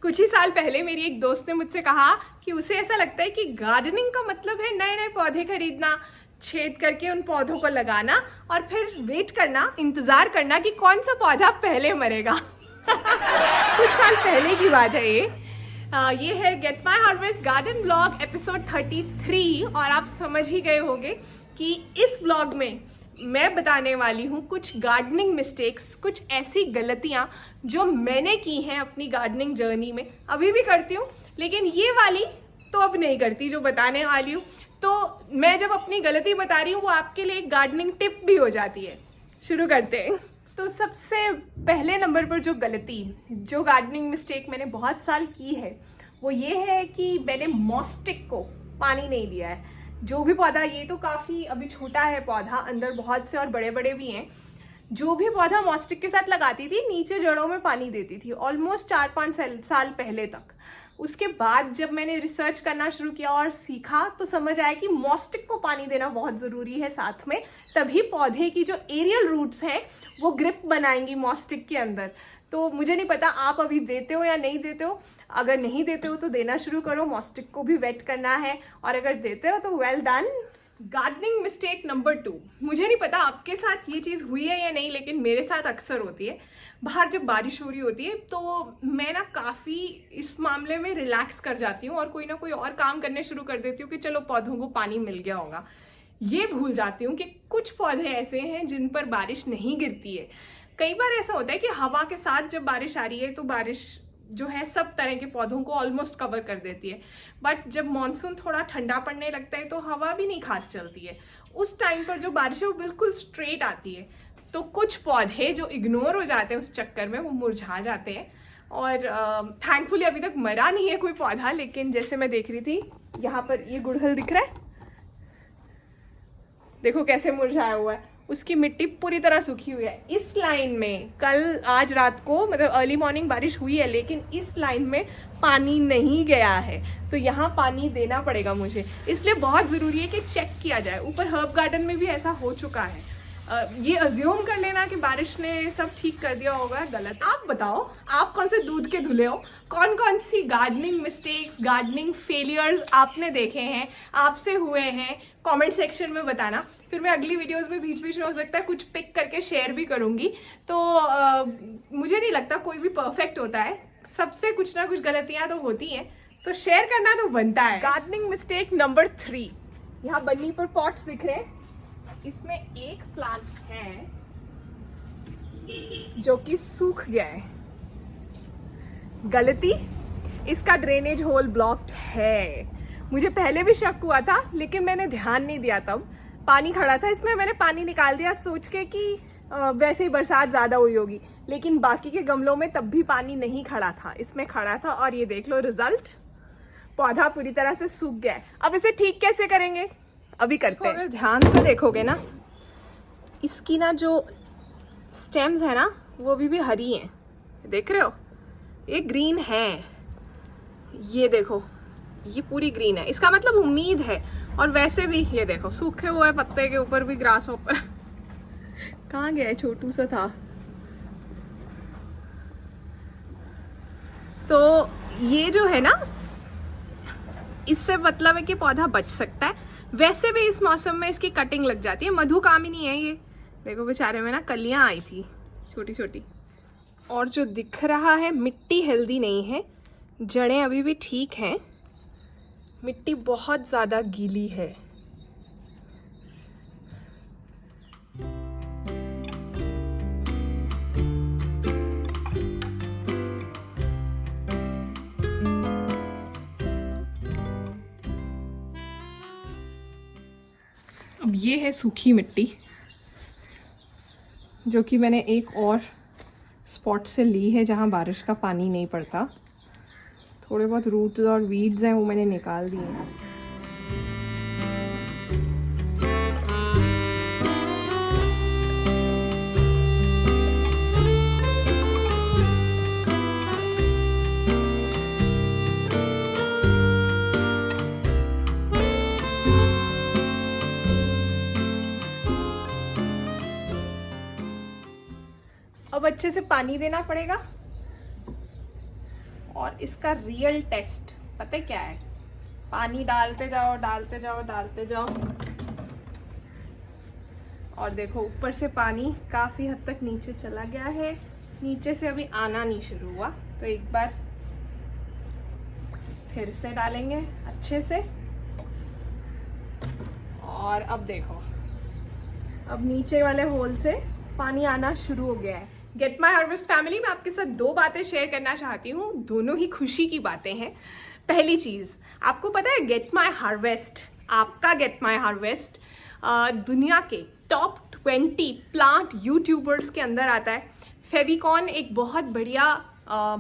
कुछ ही साल पहले मेरी एक दोस्त ने मुझसे कहा कि उसे ऐसा लगता है कि गार्डनिंग का मतलब है नए नए पौधे खरीदना, छेद करके उन पौधों को लगाना और फिर वेट करना, इंतजार करना कि कौन सा पौधा पहले मरेगा। कुछ साल पहले की बात है ये। ये है get my harvest garden blog episode 33 और आप समझ ही गए होंगे कि इस ब्लॉग में मैं बताने वाली हूँ कुछ गार्डनिंग मिस्टेक्स, कुछ ऐसी गलतियाँ जो मैंने की हैं अपनी गार्डनिंग जर्नी में, अभी भी करती हूँ, लेकिन ये वाली तो अब नहीं करती जो बताने वाली हूँ। तो मैं जब अपनी गलती बता रही हूँ वो आपके लिए एक गार्डनिंग टिप भी हो जाती है। शुरू करते हैं। तो सबसे पहले नंबर पर जो गलती, जो गार्डनिंग मिस्टेक मैंने बहुत साल की है वो ये है कि मैंने मॉस्टिक को पानी नहीं दिया है। जो भी पौधा, ये तो काफ़ी अभी छोटा है पौधा, अंदर बहुत से और बड़े बड़े भी हैं, जो भी पौधा मॉस्टिक के साथ लगाती थी नीचे जड़ों में पानी देती थी ऑलमोस्ट 4-5 साल पहले तक। उसके बाद जब मैंने रिसर्च करना शुरू किया और सीखा तो समझ आया कि मॉस्टिक को पानी देना बहुत ज़रूरी है साथ में, तभी पौधे की जो एरियल रूट्स हैं वो ग्रिप बनाएंगी मॉस्टिक के अंदर। तो मुझे नहीं पता आप अभी देते हो या नहीं देते हो। अगर नहीं देते हो तो देना शुरू करो, मॉस्टिक को भी वेट करना है, और अगर देते हो तो well done. Gardening mistake number 2, मुझे नहीं पता आपके साथ ये चीज़ हुई है या नहीं, लेकिन मेरे साथ अक्सर होती है। बाहर जब बारिश हो रही होती है तो मैं ना काफ़ी इस मामले में रिलैक्स कर जाती हूँ और कोई ना कोई और काम करने शुरू कर देती हूँ कि चलो पौधों को पानी मिल गया होगा। ये भूल जाती हूँ कि कुछ पौधे ऐसे हैं जिन पर बारिश नहीं गिरती है। कई बार ऐसा होता है कि हवा के साथ जब बारिश आ रही है तो बारिश जो है सब तरह के पौधों को ऑलमोस्ट कवर कर देती है, बट जब मॉनसून थोड़ा ठंडा पड़ने लगता है तो हवा भी नहीं खास चलती है। उस टाइम पर जो बारिश है वो बिल्कुल स्ट्रेट आती है, तो कुछ पौधे जो इग्नोर हो जाते हैं उस चक्कर में वो मुरझा जाते हैं। और थैंकफुली अभी तक मरा नहीं है कोई पौधा, लेकिन जैसे मैं देख रही थी यहाँ पर ये गुड़हल दिख रहा है, देखो कैसे मुरझाया हुआ है, उसकी मिट्टी पूरी तरह सूखी हुई है। इस लाइन में कल आज रात को मतलब अर्ली मॉर्निंग बारिश हुई है, लेकिन इस लाइन में पानी नहीं गया है, तो यहाँ पानी देना पड़ेगा मुझे। इसलिए बहुत ज़रूरी है कि चेक किया जाए। ऊपर हर्ब गार्डन में भी ऐसा हो चुका है। ये अज्यूम कर लेना कि बारिश ने सब ठीक कर दिया होगा, गलत। आप बताओ, आप कौन से दूध के धुले हो? कौन कौन सी गार्डनिंग मिस्टेक्स, गार्डनिंग फेलियर्स आपने देखे हैं, आपसे हुए हैं? कमेंट सेक्शन में बताना। फिर मैं अगली वीडियोस में बीच बीच में हो सकता है कुछ पिक करके शेयर भी करूँगी। तो मुझे नहीं लगता कोई भी परफेक्ट होता है, सबसे कुछ ना कुछ गलतियाँ तो होती हैं, तो शेयर करना तो बनता है। गार्डनिंग मिस्टेक नंबर 3, यहाँ बन्नी पर पॉट्स दिख रहे हैं, इसमें एक प्लांट है जो कि सूख गया है। गलती, इसका ड्रेनेज होल ब्लॉक्ड है। मुझे पहले भी शक हुआ था, लेकिन मैंने ध्यान नहीं दिया, तब पानी खड़ा था इसमें, मैंने पानी निकाल दिया सोच के कि वैसे ही बरसात ज़्यादा हुई होगी, लेकिन बाकी के गमलों में तब भी पानी नहीं खड़ा था, इसमें खड़ा था। और ये देख लो रिजल्ट, पौधा पूरी तरह से सूख गया है। अब इसे ठीक कैसे करेंगे, अभी करते हैं। अगर ध्यान से देखोगे ना, इसकी ना जो स्टेम्स है ना वो भी हरी हैं, देख रहे हो, ये ग्रीन है, ये देखो ये पूरी ग्रीन है, इसका मतलब उम्मीद है। और वैसे भी ये देखो सूखे हुए पत्ते के ऊपर भी ग्रास ऊपर कहाँ गया है, छोटू सा था। तो ये जो है ना, इससे मतलब है कि पौधा बच सकता है। वैसे भी इस मौसम में इसकी कटिंग लग जाती है। मधुकामिनी है ये, देखो बेचारे में ना कलियां आई थी छोटी छोटी। और जो दिख रहा है, मिट्टी हेल्दी नहीं है, जड़ें अभी भी ठीक हैं, मिट्टी बहुत ज़्यादा गीली है। अब ये है सूखी मिट्टी जो कि मैंने एक और स्पॉट से ली है जहाँ बारिश का पानी नहीं पड़ता। थोड़े बहुत रूट्स और वीड्स हैं वो मैंने निकाल दिए हैं। अब अच्छे से पानी देना पड़ेगा और अब इसका रियल टेस्ट पता है क्या है? पानी डालते जाओ डालते जाओ डालते जाओ, और देखो ऊपर से पानी काफ़ी हद तक नीचे चला गया है, नीचे से अभी आना नहीं शुरू हुआ। तो एक बार फिर से डालेंगे अच्छे से, और अब देखो अब नीचे वाले होल से पानी आना शुरू हो गया है। गेट माई हार्वेस्ट फैमिली में आपके साथ दो बातें शेयर करना चाहती हूँ, दोनों ही खुशी की बातें हैं। पहली चीज़, आपको पता है गेट माई हार्वेस्ट, आपका गेट माई हार्वेस्ट दुनिया के टॉप 20 प्लांट यूट्यूबर्स के अंदर आता है। फेविकॉन एक बहुत बढ़िया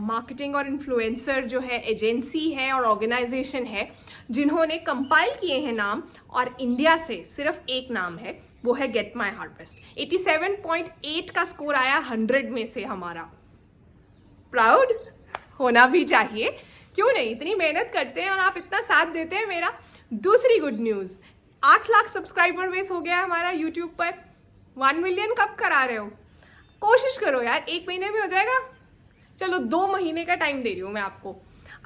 मार्केटिंग और इन्फ्लुएंसर जो है एजेंसी है और ऑर्गेनाइजेशन है, जिन्होंने कंपाइल किए हैं नाम, और इंडिया से सिर्फ एक नाम है, वो है गेट माई हार्वेस्ट। 87.8 का स्कोर आया 100 में से हमारा। प्राउड होना भी चाहिए, क्यों नहीं? इतनी मेहनत करते हैं और आप इतना साथ देते हैं मेरा। दूसरी good news, 8 lakh subscriber base हो गया है हमारा यूट्यूब पर। 1 मिलियन कब करा रहे हो? कोशिश करो यार, 1 महीने में हो जाएगा। चलो 2 महीने का टाइम दे रही हूँ मैं आपको।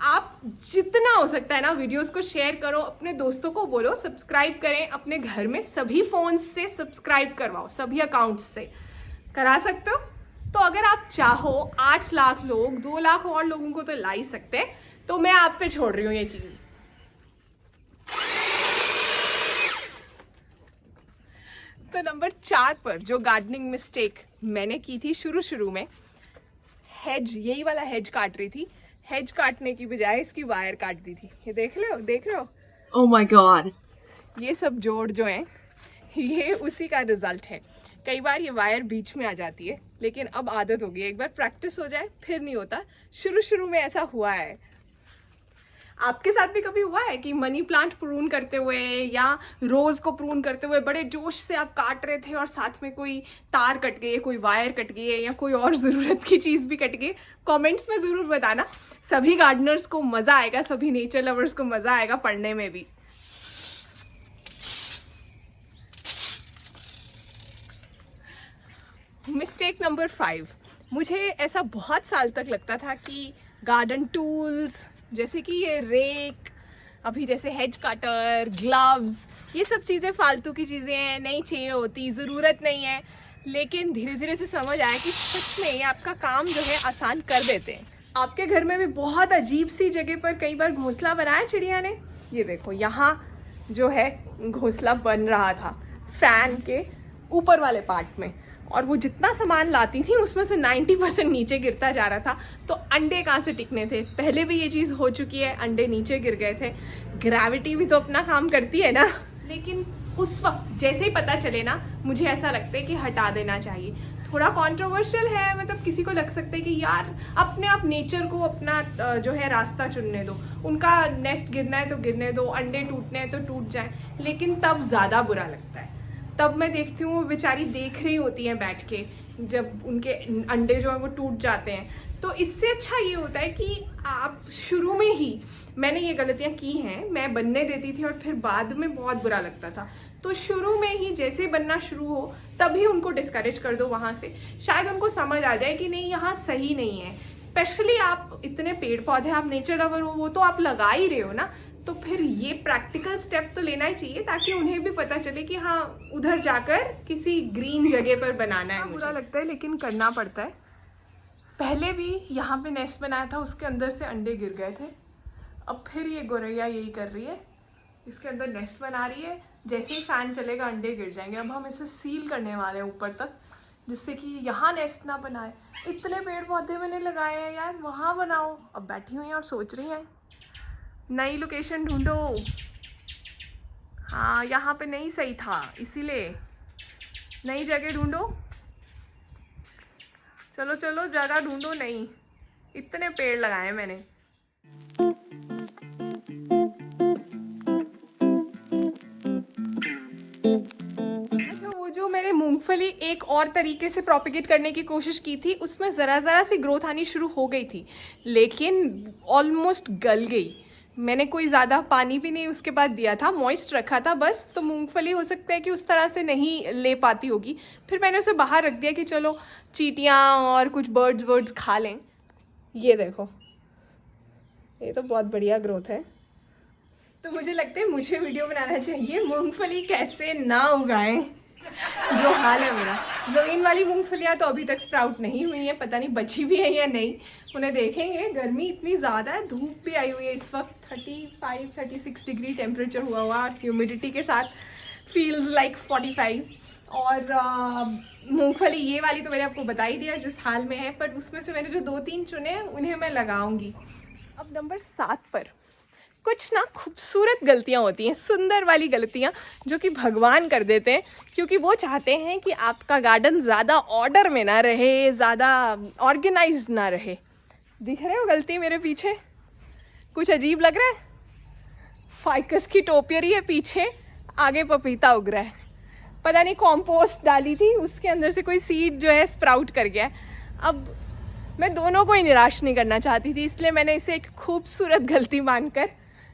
आप जितना हो सकता है ना वीडियोस को शेयर करो, अपने दोस्तों को बोलो सब्सक्राइब करें, अपने घर में सभी फोन्स से सब्सक्राइब करवाओ, सभी अकाउंट्स से करा सकते हो। तो अगर आप चाहो 8 लाख लोग, 2 लाख और लोगों को तो ला ही सकते हैं, तो मैं आप पे छोड़ रही हूँ ये चीज़। तो नंबर 4 पर जो गार्डनिंग मिस्टेक मैंने की थी शुरू में, हेज, यही वाला हेज काट रही थी। हेज काटने की बजाय इसकी वायर काट दी थी। ये देख रहे हो? Oh my god. ये सब जोड़ जो हैं, ये उसी का रिजल्ट है। कई बार ये वायर बीच में आ जाती है, लेकिन अब आदत हो गई है। एक बार प्रैक्टिस हो जाए फिर नहीं होता। शुरू में ऐसा हुआ है। आपके साथ भी कभी हुआ है कि मनी प्लांट प्रून करते हुए या रोज को प्रून करते हुए बड़े जोश से आप काट रहे थे और साथ में कोई तार कट गई है, कोई वायर कट गई है, या कोई और ज़रूरत की चीज़ भी कट गई? कमेंट्स में ज़रूर बताना। सभी गार्डनर्स को मज़ा आएगा, सभी नेचर लवर्स को मज़ा आएगा पढ़ने में भी। मिस्टेक नंबर 5, मुझे ऐसा बहुत साल तक लगता था कि गार्डन टूल्स जैसे कि ये रेक, अभी जैसे हेज कटर, ग्लव्स, ये सब चीज़ें फालतू की चीज़ें हैं, नहीं चाहिए होती, ज़रूरत नहीं है। लेकिन धीरे धीरे से समझ आया कि सच में ये आपका काम जो है आसान कर देते हैं। आपके घर में भी बहुत अजीब सी जगह पर कई बार घोंसला बनाया चिड़िया ने। ये देखो यहाँ जो है घोंसला बन रहा था फैन के ऊपर वाले पार्ट में, और वो जितना सामान लाती थी उसमें से 90% नीचे गिरता जा रहा था। तो अंडे कहाँ से टिकने थे? पहले भी ये चीज़ हो चुकी है, अंडे नीचे गिर गए थे। ग्रेविटी भी तो अपना काम करती है ना। लेकिन उस वक्त जैसे ही पता चले ना, मुझे ऐसा लगता है कि हटा देना चाहिए। थोड़ा कंट्रोवर्शियल है, मतलब किसी को लग सकता है कि यार अपने आप नेचर को अपना जो है रास्ता चुनने दो, उनका नेस्ट गिरना है तो गिरने दो, अंडे टूटने हैं तो टूट जाए। लेकिन तब ज़्यादा बुरा लगता है। तब मैं देखती हूँ वो बेचारी देख रही होती हैं बैठ के, जब उनके अंडे जो हैं वो टूट जाते हैं। तो इससे अच्छा ये होता है कि आप शुरू में ही, मैंने ये गलतियाँ की हैं, मैं बनने देती थी और फिर बाद में बहुत बुरा लगता था। तो शुरू में ही जैसे बनना शुरू हो तभी उनको डिस्करेज कर दो वहाँ से। शायद उनको समझ आ जाए कि नहीं यहाँ सही नहीं है। स्पेशली आप इतने पेड़ पौधे, आप नेचर लवर हो, वो तो आप लगा ही रहे हो ना, तो फिर ये प्रैक्टिकल स्टेप तो लेना ही चाहिए ताकि उन्हें भी पता चले कि हाँ उधर जाकर किसी ग्रीन जगह पर बनाना है। बुरा लगता है लेकिन करना पड़ता है। पहले भी यहाँ पे नेस्ट बनाया था, उसके अंदर से अंडे गिर गए थे। अब फिर ये गौरैया यही कर रही है, इसके अंदर नेस्ट बना रही है। जैसे ही फैन चलेगा अंडे गिर जाएंगे। अब हम इसे सील करने वाले हैं ऊपर तक, जिससे कि यहाँ नेस्ट ना बनाए। इतने पेड़ पौधे मैंने लगाए हैं यार, वहाँ बनाओ। अब बैठी हुई हैं और सोच रही हैं नई लोकेशन ढूंढो। हाँ यहाँ पे नहीं सही था, इसीलिए नई जगह ढूंढो। चलो चलो जगह ढूंढो नई। इतने पेड़ लगाए मैंने। अच्छा, वो जो मैंने मूंगफली एक और तरीके से प्रोपिगेट करने की कोशिश की थी, उसमें ज़रा सी ग्रोथ आनी शुरू हो गई थी, लेकिन ऑलमोस्ट गल गई। मैंने कोई ज़्यादा पानी भी नहीं उसके बाद दिया था, मॉइस्ट रखा था बस। तो मूंगफली हो सकता है कि उस तरह से नहीं ले पाती होगी। फिर मैंने उसे बाहर रख दिया कि चलो चींटियाँ और कुछ बर्ड्स खा लें। ये देखो ये तो बहुत बढ़िया ग्रोथ है। तो मुझे लगता है मुझे वीडियो बनाना चाहिए मूंगफली कैसे ना उगाएं, जो हाल है मेरा। ज़मीन वाली मूंगफलियाँ तो अभी तक स्प्राउट नहीं हुई हैं, पता नहीं बची भी है या नहीं, उन्हें देखेंगे। गर्मी इतनी ज़्यादा है, धूप भी आई हुई है इस वक्त, 35-36 डिग्री टेम्परेचर हुआ ह्यूमिडिटी के साथ, फील्स लाइक 45। और मूंगफली ये वाली तो मैंने आपको बता ही दिया जिस हाल में है, पर उसमें से मैंने जो 2-3 चुने उन्हें मैं लगाऊंगी। अब नंबर 7 पर कुछ ना खूबसूरत गलतियाँ होती हैं, सुंदर वाली गलतियाँ जो कि भगवान कर देते हैं, क्योंकि वो चाहते हैं कि आपका गार्डन ज़्यादा ऑर्डर में ना रहे, ज़्यादा ऑर्गेनाइज्ड ना रहे। दिख रहे हो गलती मेरे पीछे? कुछ अजीब लग रहा है? फाइकस की टोपियरी है पीछे, आगे पपीता उग रहा है। पता नहीं कॉम्पोस्ट डाली थी, उसके अंदर से कोई सीड जो है स्प्राउट कर गया है। अब मैं दोनों को ही निराश नहीं करना चाहती थी, इसलिए मैंने इसे एक खूबसूरत गलती मानकर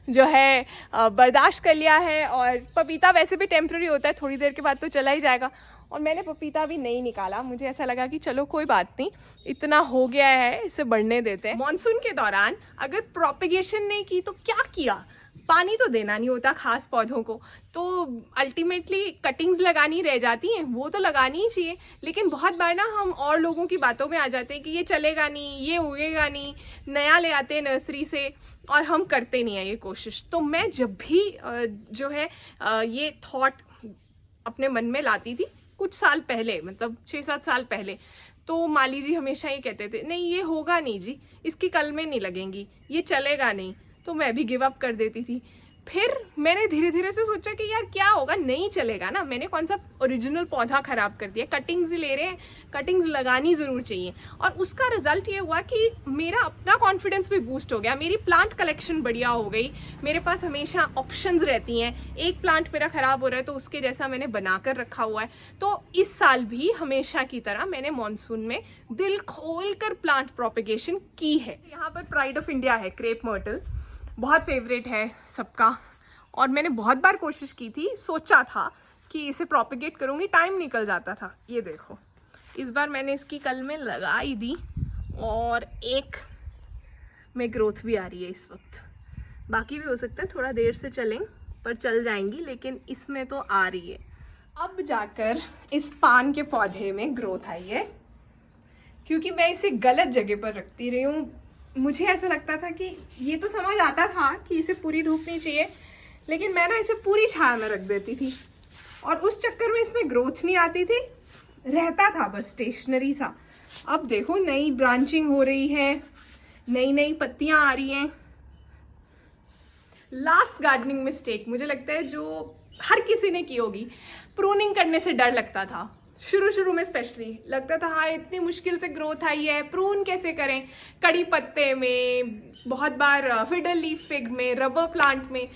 जो है बर्दाश्त कर लिया है। और पपीता वैसे भी टेम्प्रेरी होता है, थोड़ी देर के बाद तो चला ही जाएगा। और मैंने पपीता भी नहीं निकाला, मुझे ऐसा लगा कि चलो कोई बात नहीं, इतना हो गया है, इसे बढ़ने देते हैं। मॉनसून के दौरान अगर प्रोपेगेशन नहीं की तो क्या किया, पानी तो देना नहीं होता खास पौधों को, तो अल्टीमेटली कटिंग्स लगानी रह जाती हैं, वो तो लगानी ही चाहिए। लेकिन बहुत बार ना हम और लोगों की बातों में आ जाते हैं कि ये चलेगा नहीं, ये उगेगा नहीं, नया ले आते हैं नर्सरी से, और हम करते नहीं है ये कोशिश। तो मैं जब भी जो है ये थॉट अपने मन में लाती थी कुछ साल पहले, मतलब 6-7 साल पहले, तो माली जी हमेशा ये कहते थे, नहीं ये होगा नहीं जी, इसकी कलमें नहीं लगेंगी, ये चलेगा नहीं, तो मैं भी गिव अप कर देती थी। फिर मैंने धीरे धीरे से सोचा कि यार क्या होगा, नहीं चलेगा ना, मैंने कौन सा ओरिजिनल पौधा खराब कर दिया, कटिंग्स ही ले रहे हैं, कटिंग्स लगानी ज़रूर चाहिए। और उसका रिजल्ट ये हुआ कि मेरा अपना कॉन्फिडेंस भी बूस्ट हो गया, मेरी प्लांट कलेक्शन बढ़िया हो गई, मेरे पास हमेशा ऑप्शंस रहती हैं। एक प्लांट मेरा ख़राब हो रहा है तो उसके जैसा मैंने बना कर रखा हुआ है। तो इस साल भी हमेशा की तरह मैंने मानसून में दिल खोल कर प्लांट प्रोपेगेशन की है। यहाँ पर प्राइड ऑफ इंडिया है, क्रेप मर्टल, बहुत फेवरेट है सबका, और मैंने बहुत बार कोशिश की थी, सोचा था कि इसे प्रोपेगेट करूँगी, टाइम निकल जाता था। ये देखो, इस बार मैंने इसकी कल में लगा ही दी, और एक में ग्रोथ भी आ रही है इस वक्त। बाकी भी हो सकता है थोड़ा देर से चलें, पर चल जाएंगी, लेकिन इसमें तो आ रही है। अब जाकर इस पान के पौधे में ग्रोथ आई है, क्योंकि मैं इसे गलत जगह पर रखती रही हूँ। मुझे ऐसा लगता था कि ये तो समझ आता था कि इसे पूरी धूप नहीं चाहिए, लेकिन मैं ना इसे पूरी छाया में रख देती थी, और उस चक्कर में इसमें ग्रोथ नहीं आती थी, रहता था बस स्टेशनरी सा। अब देखो नई ब्रांचिंग हो रही है, नई नई पत्तियां आ रही हैं। लास्ट गार्डनिंग मिस्टेक मुझे लगता है जो हर किसी ने की होगी, प्रूनिंग करने से डर लगता था। शुरू में स्पेशली लगता था हाँ इतनी मुश्किल से ग्रोथ आई है, प्रून कैसे करें। कड़ी पत्ते में, बहुत बार फिडर लीफ फिग में, रबर प्लांट में,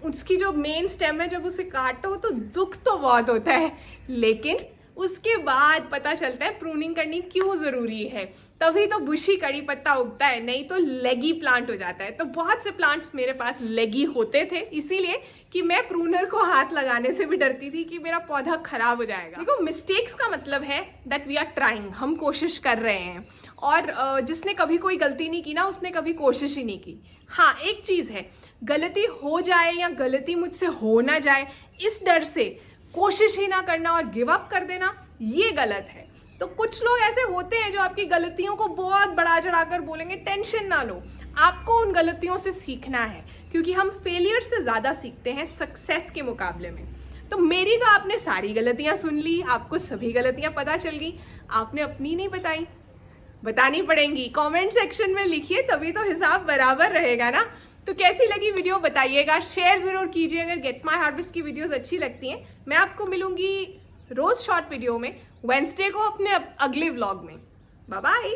उसकी जो मेन स्टेम है जब उसे काटो तो दुख तो बहुत होता है, लेकिन उसके बाद पता चलता है प्रूनिंग करनी क्यों ज़रूरी है। तभी तो बुशी कड़ी पत्ता उगता है, नहीं तो लेगी प्लांट हो जाता है। तो बहुत से प्लांट्स मेरे पास लेगी होते थे, इसीलिए कि मैं प्रूनर को हाथ लगाने से भी डरती थी कि मेरा पौधा खराब हो जाएगा। देखो, मिस्टेक्स का मतलब है दैट वी आर ट्राइंग, हम कोशिश कर रहे हैं। और जिसने कभी कोई गलती नहीं की ना, उसने कभी कोशिश ही नहीं की। हाँ, एक चीज़ है, गलती हो जाए या गलती मुझसे हो ना जाए, इस डर से कोशिश ही ना करना और गिव अप कर देना, ये गलत है। तो कुछ लोग ऐसे होते हैं जो आपकी गलतियों को बहुत बढ़ा चढ़ाकर बोलेंगे, टेंशन ना लो, आपको उन गलतियों से सीखना है, क्योंकि हम फेलियर से ज़्यादा सीखते हैं सक्सेस के मुकाबले में। तो मेरी तो आपने सारी गलतियां सुन ली, आपको सभी गलतियां पता चल गई, आपने अपनी नहीं बताई, बतानी पड़ेंगी। कमेंट सेक्शन में लिखिए, तभी तो हिसाब बराबर रहेगा ना। तो कैसी लगी वीडियो बताइएगा, शेयर जरूर कीजिए अगर गेट माय हार्वेस्ट की वीडियोस अच्छी लगती हैं। मैं आपको मिलूंगी रोज शॉर्ट वीडियो में वेडनेसडे को अपने अगले व्लॉग में। Bye bye.